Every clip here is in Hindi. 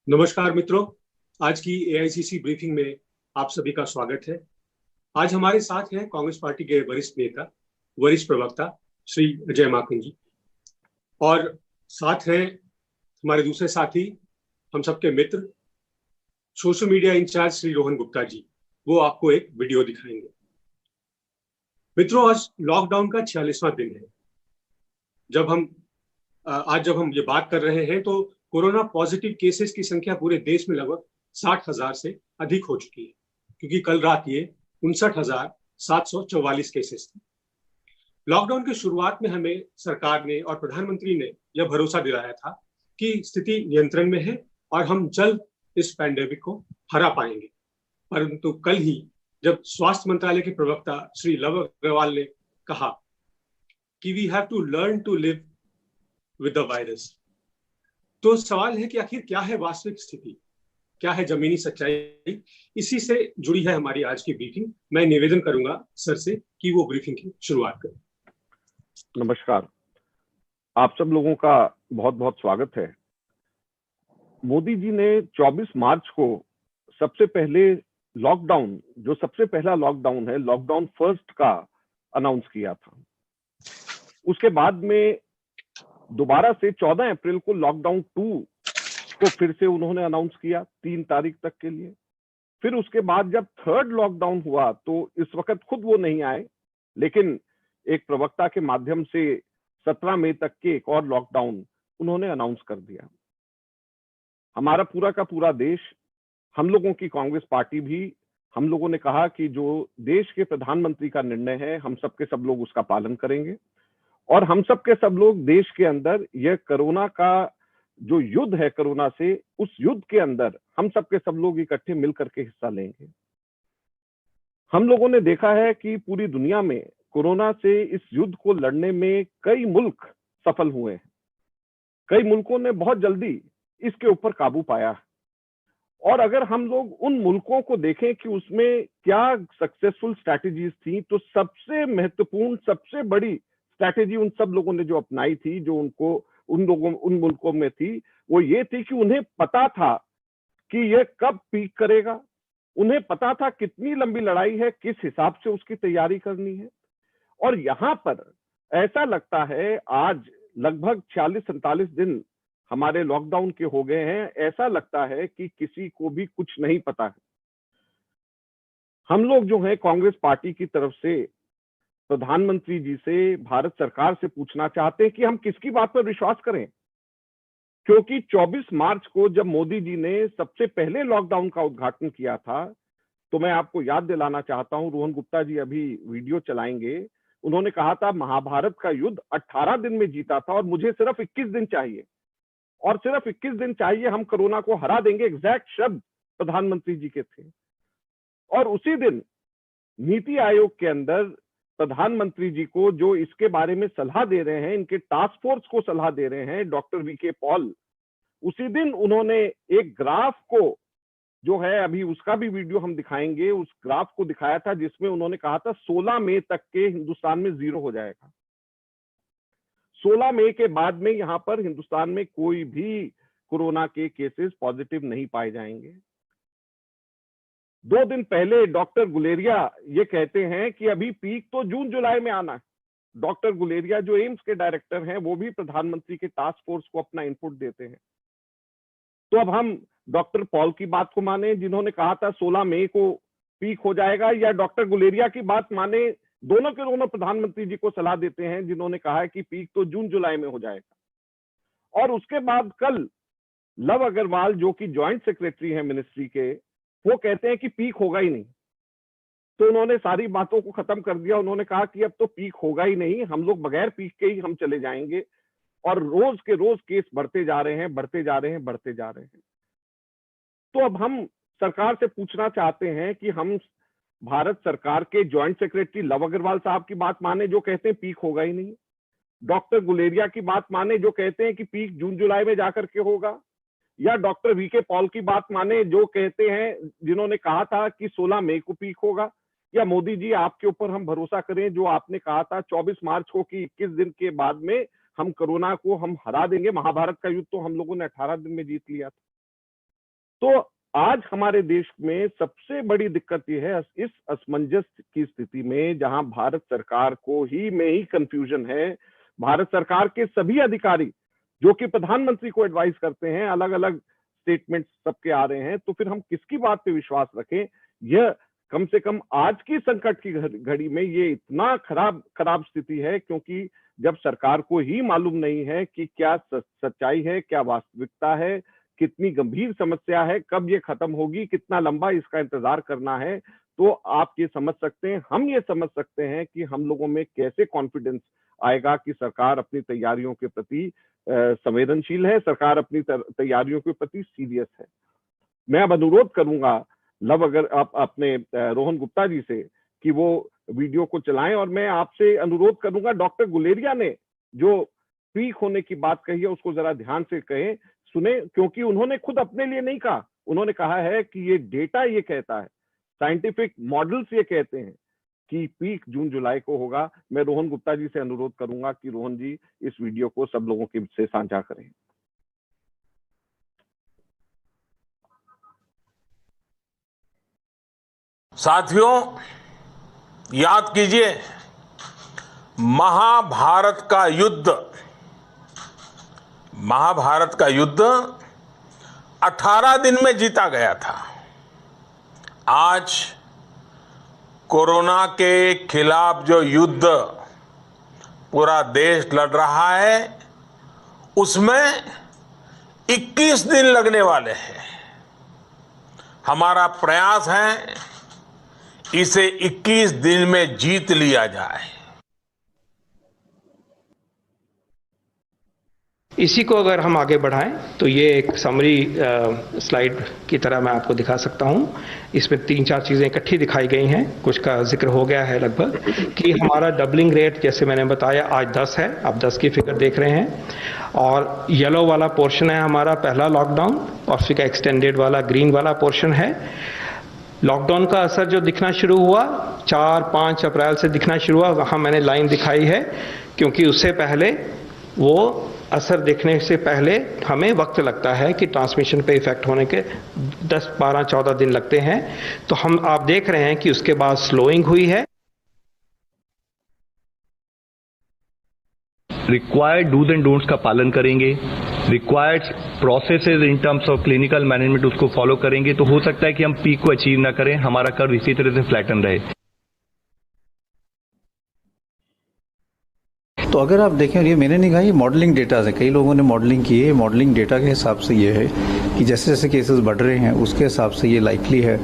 नमस्कार मित्रों, आज की एआईसीसी ब्रीफिंग में आप सभी का स्वागत है। आज हमारे साथ हैं कांग्रेस पार्टी के वरिष्ठ नेता, वरिष्ठ प्रवक्ता श्री अजय माकन जी, और साथ हैं हमारे दूसरे साथी, हम सबके मित्र, social media incharge Shri Rohan Gupta ji. वो आपको एक वीडियो दिखाएंगे। मित्रों, आज लॉकडाउन का 46वां दिन है। आज जब हम ये बात कर रहे हैं तो कोरोना पॉजिटिव केसेस की संख्या पूरे देश में लगभग 60,000 से अधिक हो चुकी है, क्योंकि कल रात ये 59,744 केसेस थे। लॉकडाउन की शुरुआत में हमें सरकार ने और प्रधानमंत्री ने यह भरोसा दिलाया था कि स्थिति नियंत्रण में है और हम जल्द इस पैंडेमिक को हरा पाएंगे। परंतु कल ही जब स्वास्थ्य मंत्रालय के प्रवक्ता श्री लव अग्रवाल ने कहा कि we have to learn to live with the virus, तो सवाल है कि आखिर क्या है वास्तविक स्थिति, क्या है जमीनी सच्चाई। इसी से जुड़ी है हमारी आज की ब्रीफिंग। मैं निवेदन करूंगा सर से कि वो ब्रीफिंग की शुरुआत करें। नमस्कार, आप सब लोगों का बहुत बहुत स्वागत है। मोदी जी ने 24 मार्च को सबसे पहले लॉकडाउन, जो सबसे पहला लॉकडाउन है, लॉकडाउन फर्स्ट का अनाउंस किया था। उसके बाद में दोबारा से 14 अप्रैल को लॉकडाउन 2 को फिर से उन्होंने अनाउंस किया 3 तारीख तक के लिए। फिर उसके बाद जब थर्ड लॉकडाउन हुआ तो इस वक्त खुद वो नहीं आए, लेकिन एक प्रवक्ता के माध्यम से 17 मई तक के एक और लॉकडाउन उन्होंने अनाउंस कर दिया। हमारा पूरा का पूरा देश, हम लोगों की कांग्रेस पार्टी भी, हम लोगों ने कहा कि जो देश के प्रधानमंत्री का निर्णय है, हम सबके सब लोग उसका पालन करेंगे और हम सबके सब लोग देश के अंदर यह कोरोना का जो युद्ध है, कोरोना से, उस युद्ध के अंदर हम सबके सब लोग इकट्ठे मिलकर के हिस्सा लेंगे। हम लोगों ने देखा है कि पूरी दुनिया में कोरोना से इस युद्ध को लड़ने में कई मुल्क सफल हुए हैं। कई मुल्कों ने बहुत जल्दी इसके ऊपर काबू पाया। और अगर हम लोग उन मुल्कों को देखें कि उसमें क्या सक्सेसफुल स्ट्रैटेजीज थी, तो सबसे महत्वपूर्ण, सबसे बड़ी स्ट्रैटेजी उन सब लोगों ने जो अपनाई थी, जो उन मुल्कों में थी, वो ये थी कि उन्हें पता था कि यह कब पीक करेगा, उन्हें पता था कितनी लंबी लड़ाई है, किस हिसाब से उसकी तैयारी करनी है। और यहाँ पर ऐसा लगता है आज लगभग 46-47 दिन हमारे लॉकडाउन के हो गए हैं, ऐसा लगता है कि किसी को भी कुछ नहीं पता है। हम लोग जो है कांग्रेस पार्टी की तरफ से प्रधानमंत्री जी से, भारत सरकार से पूछना चाहते हैं कि हम किसकी बात पर विश्वास करें, क्योंकि 24 मार्च को जब मोदी जी ने सबसे पहले लॉकडाउन का उद्घाटन किया था, तो मैं आपको याद दिलाना चाहता हूं, रोहन गुप्ता जी अभी वीडियो चलाएंगे, उन्होंने कहा था महाभारत का युद्ध 18 दिन में जीता था और मुझे सिर्फ 21 दिन चाहिए, और सिर्फ 21 दिन चाहिए, हम कोरोना को हरा देंगे। एग्जैक्ट शब्द प्रधानमंत्री जी के थे। और उसी दिन नीति आयोग के अंदर प्रधानमंत्री जी को जो इसके बारे में सलाह दे रहे हैं, इनके टास्क फोर्स को सलाह दे रहे हैं, डॉक्टर वीके पॉल, उसी दिन उन्होंने एक ग्राफ को, जो है अभी उसका भी वीडियो हम दिखाएंगे, उस ग्राफ को दिखाया था जिसमें उन्होंने कहा था 16 मई तक के हिंदुस्तान में 0 हो जाएगा। 16 मई के बाद में यहाँ पर हिंदुस्तान में कोई भी कोरोना के केसेस पॉजिटिव नहीं पाए जाएंगे। 2 दिन पहले डॉक्टर गुलेरिया ये कहते हैं कि अभी पीक तो जून जुलाई में आना है। डॉक्टर गुलेरिया जो एम्स के डायरेक्टर हैं, वो भी प्रधानमंत्री के टास्क फोर्स को अपना इनपुट देते हैं। तो अब हम डॉक्टर पॉल की बात को माने, जिन्होंने कहा था 16 मई को पीक हो जाएगा, या डॉक्टर गुलेरिया की बात माने? दोनों के दोनों प्रधानमंत्री जी को सलाह देते हैं, जिन्होंने कहा है कि पीक तो जून जुलाई में हो जाएगा। और उसके बाद कल लव अग्रवाल, जो कि ज्वाइंट सेक्रेटरी हैं मिनिस्ट्री के, वो कहते हैं कि पीक होगा ही नहीं। तो उन्होंने सारी बातों को खत्म कर दिया। उन्होंने कहा कि अब तो पीक होगा ही नहीं, हम लोग बगैर पीक के ही हम चले जाएंगे। और रोज के रोज केस बढ़ते जा रहे हैं, बढ़ते जा रहे हैं, बढ़ते जा रहे हैं। तो अब हम सरकार से पूछना चाहते हैं कि हम भारत सरकार के ज्वाइंट सेक्रेटरी लव अग्रवाल साहब की बात माने, जो कहते हैं पीक होगा ही नहीं, डॉक्टर गुलेरिया की बात माने, जो कहते हैं कि पीक जून जुलाई में जाकर के होगा, या डॉक्टर वीके पॉल की बात माने, जो कहते हैं, जिन्होंने कहा था कि 16 मई को पीक होगा, या मोदी जी आपके ऊपर हम भरोसा करें, जो आपने कहा था 24 मार्च को कि 21 दिन के बाद में हम कोरोना को हम हरा देंगे। महाभारत का युद्ध तो हम लोगों ने 18 दिन में जीत लिया था। तो आज हमारे देश में सबसे बड़ी दिक्कत यह है, इस असमंजस की स्थिति में जहां भारत सरकार को ही कंफ्यूजन है, भारत सरकार के सभी अधिकारी जो कि प्रधानमंत्री को एडवाइस करते हैं, अलग अलग स्टेटमेंट सबके आ रहे हैं, तो फिर हम किसकी बात पे विश्वास रखें? यह कम से कम आज की संकट की घड़ी में ये इतना खराब स्थिति है, क्योंकि जब सरकार को ही मालूम नहीं है कि क्या सच्चाई है, क्या वास्तविकता है, कितनी गंभीर समस्या है, कब ये खत्म होगी, कितना लंबा इसका इंतजार करना है, तो आप ये समझ सकते हैं, हम ये समझ सकते हैं कि हम लोगों में कैसे कॉन्फिडेंस आएगा कि सरकार अपनी तैयारियों के प्रति संवेदनशील है, सरकार अपनी तैयारियों के प्रति सीरियस है। मैं अब अनुरोध करूंगा अगर आप अपने रोहन गुप्ता जी से कि वो वीडियो को चलाएं, और मैं आपसे अनुरोध करूंगा डॉक्टर गुलेरिया ने जो पीक होने की बात कही है उसको जरा ध्यान से कहें, सुने, क्योंकि उन्होंने खुद अपने लिए नहीं कहा, उन्होंने कहा है कि ये डेटा ये कहता है, साइंटिफिक मॉडल्स ये कहते हैं कि पीक जून जुलाई को होगा। मैं रोहन गुप्ता जी से अनुरोध करूंगा कि रोहन जी इस वीडियो को सब लोगों के से साझा करें। साथियों, याद कीजिए, महाभारत का युद्ध 18 दिन में जीता गया था। आज कोरोना के खिलाफ जो युद्ध पूरा देश लड़ रहा है, उसमें 21 दिन लगने वाले हैं। हमारा प्रयास है इसे 21 दिन में जीत लिया जाए। इसी को अगर हम आगे बढ़ाएं तो ये एक समरी स्लाइड की तरह मैं आपको दिखा सकता हूं। इसमें 3-4 चीज़ें इकट्ठी दिखाई गई हैं, कुछ का जिक्र हो गया है लगभग, कि हमारा डबलिंग रेट जैसे मैंने बताया आज 10 है, आप 10 की फिगर देख रहे हैं, और येलो वाला पोर्शन है हमारा पहला लॉकडाउन, और फिर एक्सटेंडेड वाला ग्रीन वाला पोर्शन है। लॉकडाउन का असर जो दिखना शुरू हुआ 4-5 अप्रैल से दिखना शुरू हुआ, वहाँ मैंने लाइन दिखाई है, क्योंकि उससे पहले वो असर दिखने से पहले हमें वक्त लगता है कि ट्रांसमिशन पे इफेक्ट होने के 10, 12, 14 दिन लगते हैं। तो आप देख रहे हैं कि उसके बाद स्लोइंग हुई है। रिक्वायर्ड डूज एंड डोंट्स का पालन करेंगे, required processes in terms of clinical management उसको फॉलो करेंगे, तो हो सकता है कि हम पीक को अचीव ना करें, हमारा कर्व इसी तरह से फ्लैटन रहे। तो अगर आप देखें, ये मैंने नहीं कहा, ये मॉडलिंग डेटा है, कई लोगों ने मॉडलिंग की है। मॉडलिंग डेटा के हिसाब से ये है कि जैसे जैसे केसेस बढ़ रहे हैं उसके हिसाब से ये लाइकली है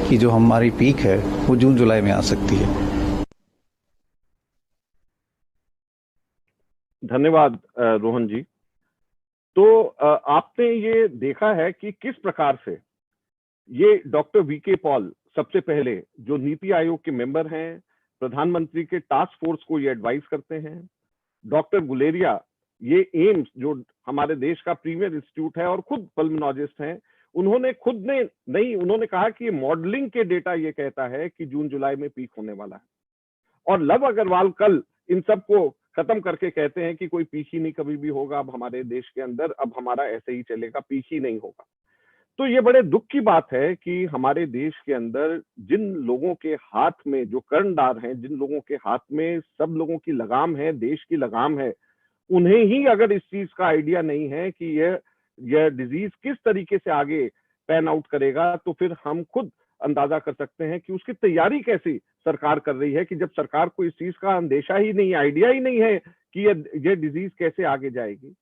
कि जो हमारी पीक है वो जून जुलाई में आ सकती है। धन्यवाद रोहन जी। तो आपने ये देखा है कि किस प्रकार से ये डॉक्टर वीके पॉल सबसे पहले जो नीति आयोग के मेंबर हैं, प्रधानमंत्री के टास्क फोर्स को ये एडवाइस करते हैं। डॉक्टर गुलेरिया ये एम्स जो हमारे देश का प्रीमियर इंस्टीट्यूट है और खुद पल्मोनोलॉजिस्ट हैं, उन्होंने कहा कि मॉडलिंग के डेटा ये कहता है कि जून जुलाई में पीक होने वाला है। और लव अग्रवाल कल इन सबको खत्म करके कहते हैं कि कोई पीक ही नहीं कभी भी होगा अब हमारे देश के अंदर, अब हमारा ऐसे ही चलेगा, पीक ही नहीं होगा। तो ये बड़े दुख की बात है कि हमारे देश के अंदर जिन लोगों के हाथ में जो कर्णधार हैं, जिन लोगों के हाथ में सब लोगों की लगाम है, देश की लगाम है, उन्हें ही अगर इस चीज का आइडिया नहीं है कि यह डिजीज किस तरीके से आगे पैन आउट करेगा, तो फिर हम खुद अंदाजा कर सकते हैं कि उसकी तैयारी कैसी सरकार कर रही है, कि जब सरकार को इस चीज का अंदेशा ही नहीं, आइडिया ही नहीं है कि यह डिजीज कैसे आगे जाएगी।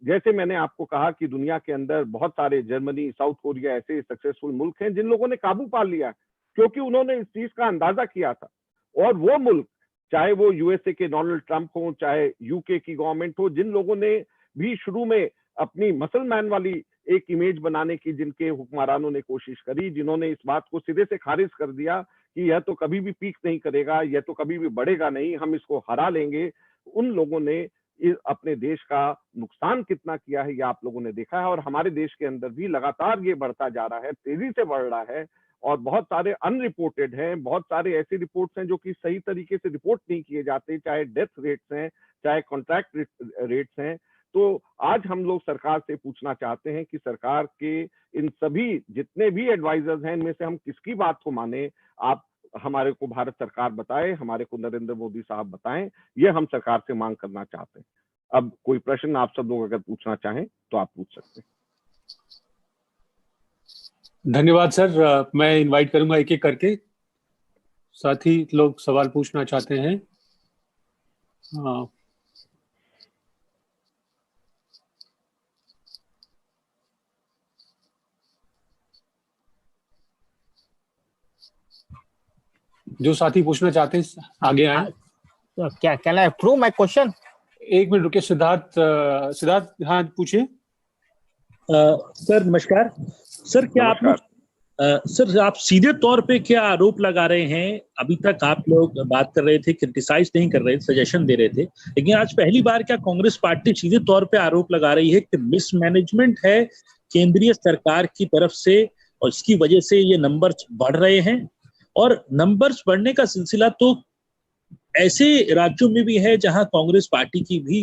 जैसे मैंने आपको कहा कि दुनिया के अंदर बहुत सारे, जर्मनी, साउथ कोरिया ऐसे सक्सेसफुल मुल्क हैं जिन लोगों ने काबू पा लिया क्योंकि उन्होंने इस चीज का अंदाजा किया था। और वो मुल्क, चाहे वो यूएसए के डोनाल्ड ट्रंप हो, चाहे यूके की गवर्नमेंट हो, जिन लोगों ने भी शुरू में अपनी मसलमैन वाली एक इमेज बनाने की जिनके हुक्मरानों ने कोशिश करी, जिन्होंने इस बात को सिरे से खारिज कर दिया कि यह तो कभी भी पीक नहीं करेगा, यह तो कभी भी बढ़ेगा नहीं, हम इसको हरा लेंगे, उन लोगों ने अपने देश का नुकसान कितना किया है ये आप लोगों ने देखा है। और हमारे देश के अंदर भी लगातार ये बढ़ता जा रहा है, तेजी से बढ़ रहा है। और बहुत सारे अनरिपोर्टेड हैं, बहुत सारे ऐसे रिपोर्ट्स हैं जो कि सही तरीके से रिपोर्ट नहीं किए जाते, चाहे डेथ रेट्स हैं, चाहे कॉन्ट्रैक्ट रेट्स हैं। तो आज हम लोग सरकार से पूछना चाहते हैं कि सरकार के इन सभी जितने भी एडवाइजर्स हैं, इनमें से हम किसकी बात को माने? आप हमारे को भारत सरकार बताए, हमारे को नरेंद्र मोदी साहब बताएं, ये हम सरकार से मांग करना चाहते हैं। अब कोई प्रश्न आप सब लोग अगर पूछना चाहें तो आप पूछ सकते हैं। धन्यवाद सर। मैं इनवाइट करूंगा एक एक करके, साथी लोग सवाल पूछना चाहते हैं। जो साथी पूछना चाहते हैं आगे आए। क्या can I approve my question? एक मिनट रुकिए। सिद्धार्थ हाँ पूछिए। सर नमस्कार। सर क्या आप लोग सर आप सीधे तौर पे क्या आरोप लगा रहे हैं? अभी तक आप लोग बात कर रहे थे, क्रिटिसाइज नहीं कर रहे थे, सजेशन दे रहे थे, लेकिन आज पहली बार क्या कांग्रेस पार्टी सीधे तौर पे आरोप लगा रही है कि मिसमैनेजमेंट है केंद्रीय सरकार की तरफ से और इसकी वजह से ये नंबर्स बढ़ रहे हैं? और नंबर्स बढ़ने का सिलसिला तो ऐसे राज्यों में भी है जहां कांग्रेस पार्टी की भी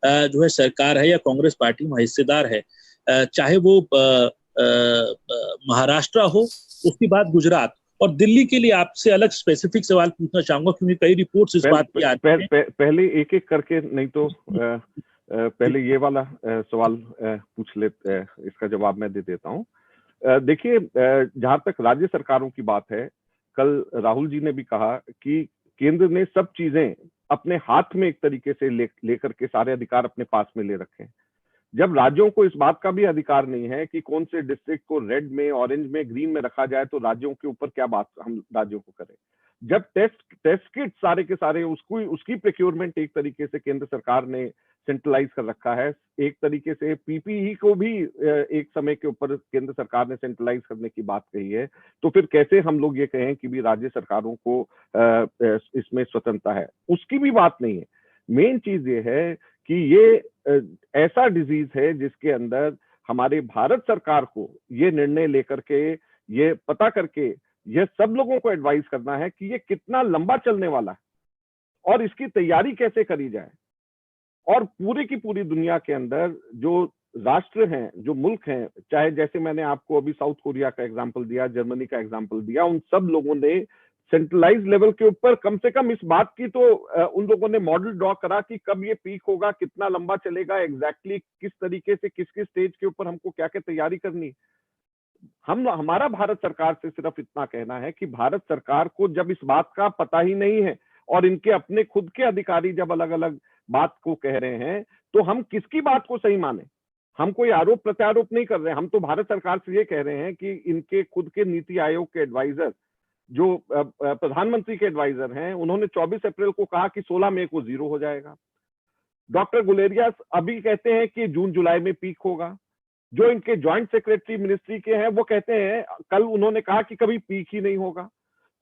जो है सरकार है या कांग्रेस पार्टी में हिस्सेदार है, चाहे वो महाराष्ट्र हो, उसके बाद गुजरात और दिल्ली के लिए आपसे अलग स्पेसिफिक सवाल पूछना चाहूंगा क्योंकि कई रिपोर्ट्स इस बात की आती हैं। पहले एक एक करके, नहीं तो पहले ये वाला सवाल पूछ ले, इसका जवाब मैं दे देता हूँ। देखिए, जहां तक राज्य सरकारों की बात है, कल राहुल जी ने भी कहा कि केंद्र ने सब चीजें अपने हाथ में एक तरीके से लेकर के सारे अधिकार अपने पास में ले रखे हैं। जब राज्यों को इस बात का भी अधिकार नहीं है कि कौन से डिस्ट्रिक्ट को रेड में, ऑरेंज में, ग्रीन में रखा जाए, तो राज्यों के ऊपर क्या बात हम राज्यों को करें? जब टेस्ट किट सारे के सारे उसकी प्रोक्योरमेंट एक तरीके से केंद्र सरकार ने सेंट्रलाइज कर रखा है, एक तरीके से पीपीई को भी एक समय के ऊपर केंद्र सरकार ने सेंट्रलाइज करने की बात कही है, तो फिर कैसे हम लोग ये कहें कि भी राज्य सरकारों को इसमें स्वतंत्रता है? उसकी भी बात नहीं है। मेन चीज ये है कि ये ऐसा डिजीज है जिसके अंदर हमारे भारत सरकार को ये निर्णय लेकर के, ये पता करके, ये सब लोगों को एडवाइस करना है कि ये कितना लंबा चलने वाला है और इसकी तैयारी कैसे करी जाए। और पूरी की पूरी दुनिया के अंदर जो राष्ट्र हैं, जो मुल्क हैं, चाहे जैसे मैंने आपको अभी साउथ कोरिया का एग्जांपल दिया, जर्मनी का एग्जांपल दिया, उन सब लोगों ने सेंट्रलाइज लेवल के ऊपर कम से कम इस बात की तो उन लोगों ने मॉडल ड्रॉ करा कि कब ये पीक होगा, कितना लंबा चलेगा, एग्जैक्टली किस तरीके से, किस किस स्टेज के ऊपर हमको क्या क्या तैयारी करनी। हमारा भारत सरकार से सिर्फ इतना कहना है कि भारत सरकार को जब इस बात का पता ही नहीं है और इनके अपने खुद के अधिकारी जब अलग अलग बात को कह रहे हैं, तो हम किसकी बात को सही माने? हम कोई आरोप प्रत्यारोप नहीं कर रहे हैं, हम तो भारत सरकार से ये कह रहे हैं कि इनके खुद के नीति आयोग के एडवाइजर, जो प्रधानमंत्री के एडवाइजर हैं, उन्होंने 24 अप्रैल को कहा कि 16 मई को 0 हो जाएगा। डॉक्टर गुलेरिया अभी कहते हैं कि जून जुलाई में पीक होगा। जो इनके ज्वाइंट सेक्रेटरी मिनिस्ट्री के हैं वो कहते हैं, कल उन्होंने कहा कि कभी पीक ही नहीं होगा।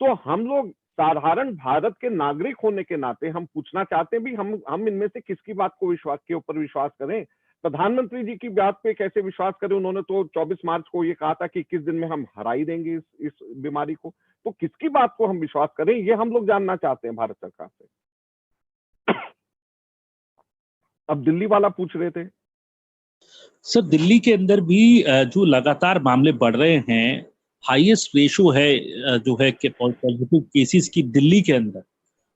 तो हम लोग साधारण भारत के नागरिक होने के नाते हम पूछना चाहते हैं भी हम इनमें से किसकी बात को के ऊपर विश्वास करें? प्रधानमंत्री जी की बात पे कैसे विश्वास करें? उन्होंने तो 24 मार्च को ये कहा था कि 21 दिन में हम हरा ही देंगे इस बीमारी को। तो किसकी बात को हम विश्वास करें, ये हम लोग जानना चाहते हैं भारत सरकार से। अब दिल्ली वाला पूछ रहे थे सर, दिल्ली के अंदर भी जो लगातार मामले बढ़ रहे हैं, हाईएस्ट रेशो है जो है कि पॉजिटिव केसेस की दिल्ली के अंदर,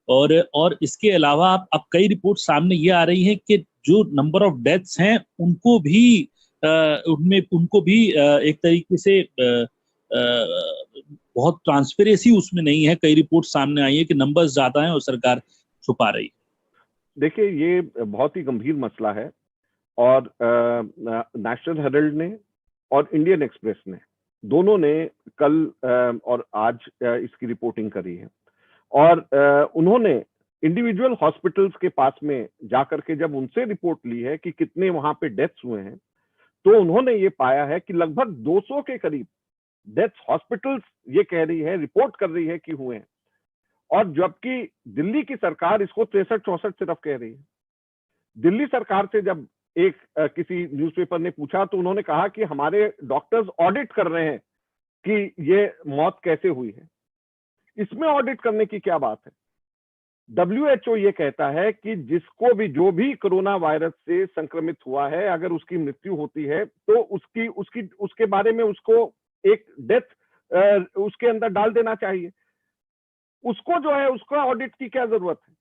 और इसके अलावा अब कई रिपोर्ट सामने ये आ रही हैं कि जो नंबर ऑफ डेथ्स हैं उनको भी एक तरीके से बहुत ट्रांसपेरेंसी उसमें नहीं है। कई रिपोर्ट सामने आई है कि नंबर्स ज्यादा हैं और सरकार छुपा रही है। देखिए, ये बहुत ही गंभीर मसला है और नेशनल हेरल्ड ने और इंडियन एक्सप्रेस ने, दोनों ने कल और आज इसकी रिपोर्टिंग करी है। और उन्होंने इंडिविजुअल हॉस्पिटल्स के पास में जाकर के जब उनसे रिपोर्ट ली है कि कितने वहां पे डेथ्स हुए हैं, तो उन्होंने ये पाया है कि लगभग 200 के करीब डेथ्स हॉस्पिटल्स ये कह रही है, रिपोर्ट कर रही है कि हुए हैं। और जबकि दिल्ली की सरकार इसको 63-64 सिर्फ कह रही है। दिल्ली सरकार से जब किसी न्यूज़पेपर ने पूछा तो उन्होंने कहा कि हमारे डॉक्टर्स ऑडिट कर रहे हैं कि ये मौत कैसे हुई है, इसमें ऑडिट करने की क्या बात है। WHO ये कहता है कि जिसको भी, जो भी कोरोना वायरस से संक्रमित हुआ है, अगर उसकी मृत्यु होती है तो उसके बारे में उसको एक डेथ उसके अंदर डाल देना चाहिए। उसको जो है उसका ऑडिट की क्या जरूरत है।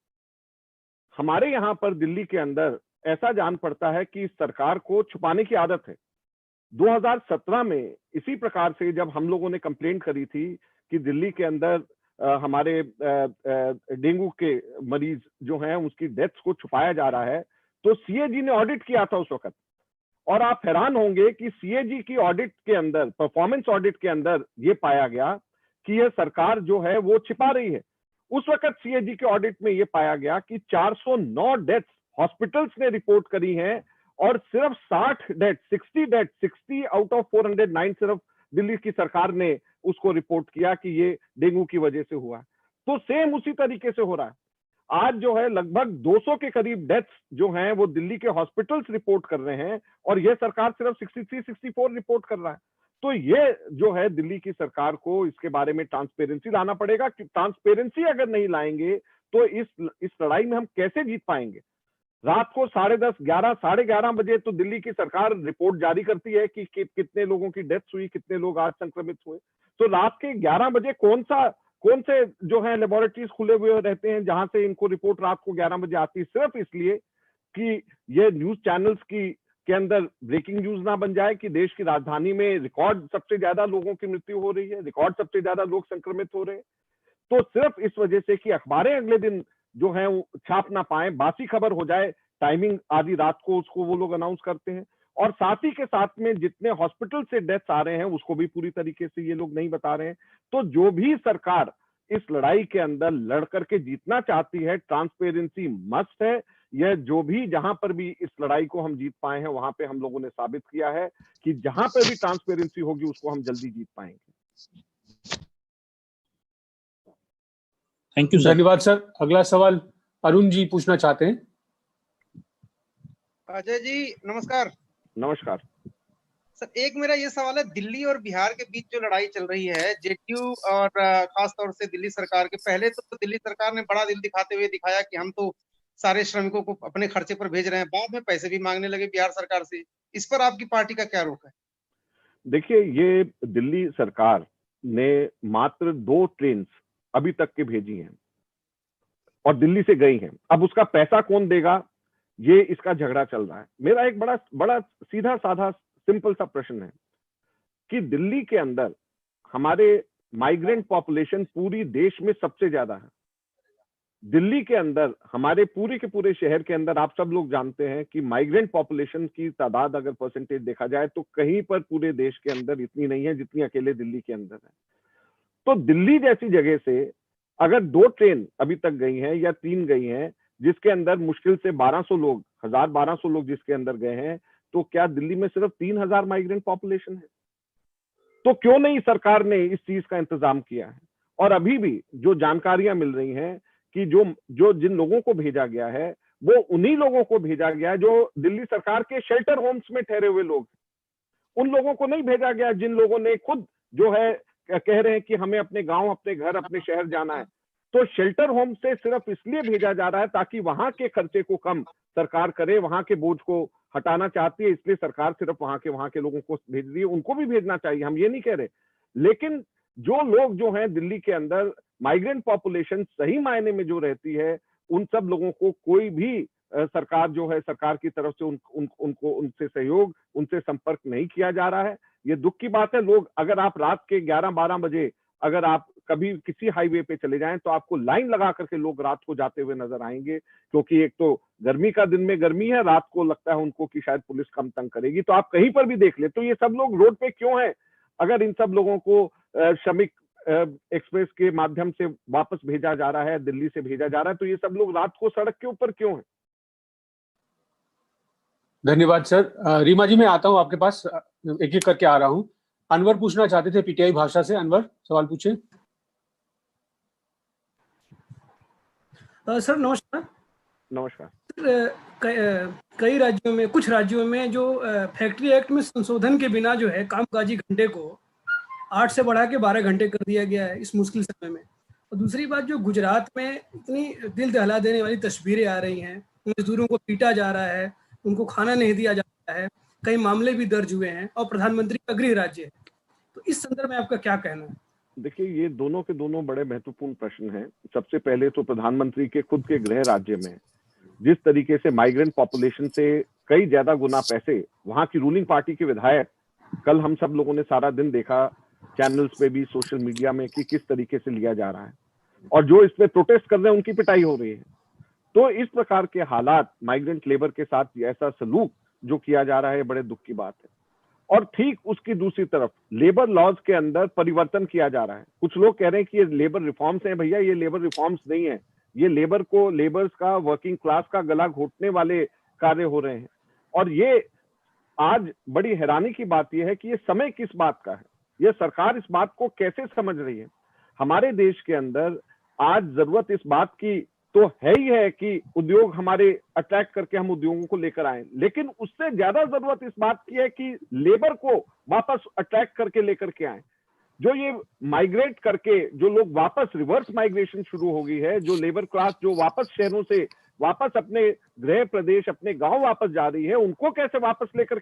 हमारे यहाँ पर दिल्ली के अंदर ऐसा जान पड़ता है कि सरकार को छुपाने की आदत है। 2017 में इसी प्रकार से जब हम लोगों ने कंप्लेंट करी थी कि दिल्ली के अंदर हमारे डेंगू के मरीज जो हैं उसकी डेथ्स को छुपाया जा रहा है, तो सीएजी ने ऑडिट किया था उस वक्त। और आप हैरान होंगे कि सीएजी की ऑडिट के अंदर, परफॉर्मेंस ऑडिट के अंदर ये पाया गया कि यह सरकार जो है वो छिपा रही है। उस वक्त सीएजी के ऑडिट में ये पाया गया कि 409 डेथ्स हॉस्पिटल्स ने रिपोर्ट करी हैं और सिर्फ 60 आउट ऑफ 409 सिर्फ दिल्ली की सरकार ने उसको रिपोर्ट किया कि ये डेंगू की वजह से हुआ है। तो सेम उसी तरीके से हो रहा है। आज जो है लगभग 200 के करीब डेथ्स जो हैं वो दिल्ली के हॉस्पिटल्स रिपोर्ट कर रहे हैं और ये सरकार सिर्फ 63-64 रिपोर्ट कर रहा है। तो ये जो है दिल्ली की सरकार को इसके बारे में ट्रांसपेरेंसी लाना पड़ेगा कि ट्रांसपेरेंसी अगर नहीं लाएंगे तो इस लड़ाई में हम कैसे जीत पाएंगे। रात को 10:30, 11, 11:30 बजे तो दिल्ली की सरकार रिपोर्ट जारी करती है कि कितने लोगों की डेथ हुई, कितने लोग आज संक्रमित हुए। तो रात के 11 बजे कौन से जो है लेबोरेटरीज खुले हुए रहते हैं जहां से इनको रिपोर्ट रात को 11 बजे आती है, सिर्फ इसलिए कि ये न्यूज चैनल्स के अंदर ब्रेकिंग न्यूज ना बन जाए कि देश की राजधानी में रिकॉर्ड सबसे ज्यादा लोगों की मृत्यु हो रही है, रिकॉर्ड सबसे ज्यादा लोग संक्रमित हो रहे हैं। तो सिर्फ इस वजह से कि अखबारें अगले दिन जो है छाप ना पाए, बासी खबर हो जाए, टाइमिंग आधी रात को उसको वो लोग अनाउंस करते हैं। और साथ ही के साथ में जितने हॉस्पिटल से डेथ्स आ रहे हैं उसको भी पूरी तरीके से ये लोग नहीं बता रहे हैं। तो जो भी सरकार इस लड़ाई के अंदर लड़ करके जीतना चाहती है, ट्रांसपेरेंसी मस्ट है। यह जो भी, जहां पर भी इस लड़ाई को हम जीत पाए हैं वहां पे हम लोगों ने साबित किया है कि जहां पर भी ट्रांसपेरेंसी होगी उसको हम जल्दी जीत पाएंगे। Thank you sir. धन्यवाद सर। अगला सवाल अरुण जी पूछना चाहते हैं। अजय जी नमस्कार। नमस्कार सर, एक मेरा ये सवाल है, दिल्ली और बिहार के बीच जो लड़ाई चल रही है, जेडीयू और खास तौर से दिल्ली सरकार के, पहले तो दिल्ली सरकार ने बड़ा दिल दिखाते हुए दिखाया कि हम तो सारे श्रमिकों को अपने खर्चे पर भेज रहे हैं, बाद में पैसे भी मांगने लगे बिहार सरकार से। इस पर आपकी पार्टी का क्या रुख है? देखिए, ये दिल्ली सरकार ने मात्र 2 ट्रेन अभी तक के भेजी हैं और दिल्ली से गई हैं। अब उसका पैसा कौन देगा, ये इसका झगड़ा चल रहा है। मेरा एक बड़ा सीधा साधा सिंपल सा प्रश्न है कि दिल्ली के अंदर हमारे माइग्रेंट पॉपुलेशन पूरी देश में सबसे ज्यादा है। दिल्ली के अंदर हमारे पूरे के पूरे शहर के अंदर आप सब लोग जानते हैं कि माइग्रेंट पॉपुलेशन की तादाद अगर परसेंटेज देखा जाए तो कहीं पर पूरे देश के अंदर इतनी नहीं है जितनी अकेले दिल्ली के अंदर है। तो दिल्ली जैसी जगह से अगर 2 ट्रेन अभी तक गई हैं या 3 गई हैं, जिसके अंदर मुश्किल से 1200 लोग, 1200 लोग जिसके अंदर गए हैं, तो क्या दिल्ली में सिर्फ 3000 माइग्रेंट पॉपुलेशन है? तो क्यों नहीं सरकार ने इस चीज का इंतजाम किया है? और अभी भी जो जानकारियां मिल रही हैं कि जिन लोगों को भेजा गया है वो उन्हीं लोगों को भेजा गया जो दिल्ली सरकार के शेल्टर होम्स में ठहरे हुए लोग, उन लोगों को नहीं भेजा गया जिन लोगों ने खुद जो है कह रहे हैं कि हमें अपने गांव, अपने घर, अपने शहर जाना है। तो शेल्टर होम से सिर्फ इसलिए भेजा जा रहा है ताकि वहां के खर्चे को कम सरकार करे, वहां के बोझ को हटाना चाहती है, इसलिए सरकार सिर्फ वहां के लोगों को भेज रही है। उनको भी भेजना चाहिए, हम ये नहीं कह रहे, लेकिन जो लोग जो हैं दिल्ली के अंदर माइग्रेंट पॉपुलेशन सही मायने में जो रहती है, उन सब लोगों को कोई भी सरकार जो है, सरकार की तरफ से उनको उनसे सहयोग, उनसे संपर्क नहीं किया जा रहा है। ये दुख की बात है। लोग, अगर आप रात के 11-12 बजे अगर आप कभी किसी हाईवे पे चले जाएं तो आपको लाइन लगा करके लोग रात को जाते हुए नजर आएंगे, क्योंकि एक तो गर्मी का दिन में गर्मी है, रात को लगता है उनको कि शायद पुलिस कम तंग करेगी। तो आप कहीं पर भी देख ले तो ये सब लोग रोड पे क्यों हैं? अगर इन सब लोगों को श्रमिक एक्सप्रेस के माध्यम से वापस भेजा जा रहा है, दिल्ली से भेजा जा रहा है, तो ये सब लोग रात को सड़क के ऊपर क्यों हैं? धन्यवाद सर। रीमा जी, मैं आता हूं आपके पास, एक एक करके आ रहा हूं। अनवर पूछना चाहते थे पीटीआई भाषा से। अनवर, सवाल पूछे। सर नमस्कार। नमस्कार। कई राज्यों में, कुछ राज्यों में जो फैक्ट्री एक्ट में संशोधन के बिना जो है कामकाजी घंटे को 8 से बढ़ा के 12 घंटे कर दिया गया है इस मुश्किल समय में। और दूसरी बात, जो गुजरात में इतनी दिल दहला देने वाली तस्वीरें आ रही हैं, मजदूरों को पीटा जा रहा है, उनको खाना नहीं दिया जा रहा है, कई मामले भी दर्ज हुए हैं, और प्रधानमंत्री का गृह राज्य है, तो इस संदर्भ में आपका क्या कहना है? देखिए, ये दोनों के दोनों बड़े महत्वपूर्ण प्रश्न हैं। सबसे पहले तो प्रधानमंत्री के खुद के गृह राज्य में जिस तरीके से माइग्रेंट पॉपुलेशन से कई ज्यादा गुना पैसे वहां की रूलिंग पार्टी के विधायक, कल हम सब लोगों ने सारा दिन देखा चैनल्स पे भी, सोशल मीडिया में, कि किस तरीके से लिया जा रहा है, और जो इसमें प्रोटेस्ट कर रहे हैं उनकी पिटाई हो रही है। तो इस प्रकार के हालात, माइग्रेंट लेबर के साथ ऐसा सलूक जो किया जा रहा है, बड़े दुख की बात है। और ठीक उसकी दूसरी तरफ लेबर लॉज के अंदर परिवर्तन किया जा रहा है। कुछ लोग कह रहे हैं कि ये लेबर रिफॉर्म्स हैं। भैया, ये लेबर रिफॉर्म्स नहीं है, ये लेबर्स का, वर्किंग क्लास का गला घोटने वाले कार्य हो रहे हैं। और ये आज बड़ी हैरानी की बात यह है कि ये समय किस बात का है, ये सरकार इस बात को कैसे समझ रही है। हमारे देश के अंदर आज जरूरत इस बात की तो है ही है कि उद्योग हमारे अट्रैक्ट करके हम उद्योगों को लेकर आए, लेकिन उससे ज्यादा जरूरत इस बात की है कि लेबर को वापस अट्रैक्ट करके लेकर के आए। जो ये माइग्रेट करके जो लोग वापस, रिवर्स माइग्रेशन शुरू हो गई है, जो लेबर क्लास जो वापस शहरों से वापस अपने गृह प्रदेश, अपने गांव वापस जा रही है, उनको कैसे वापस लेकर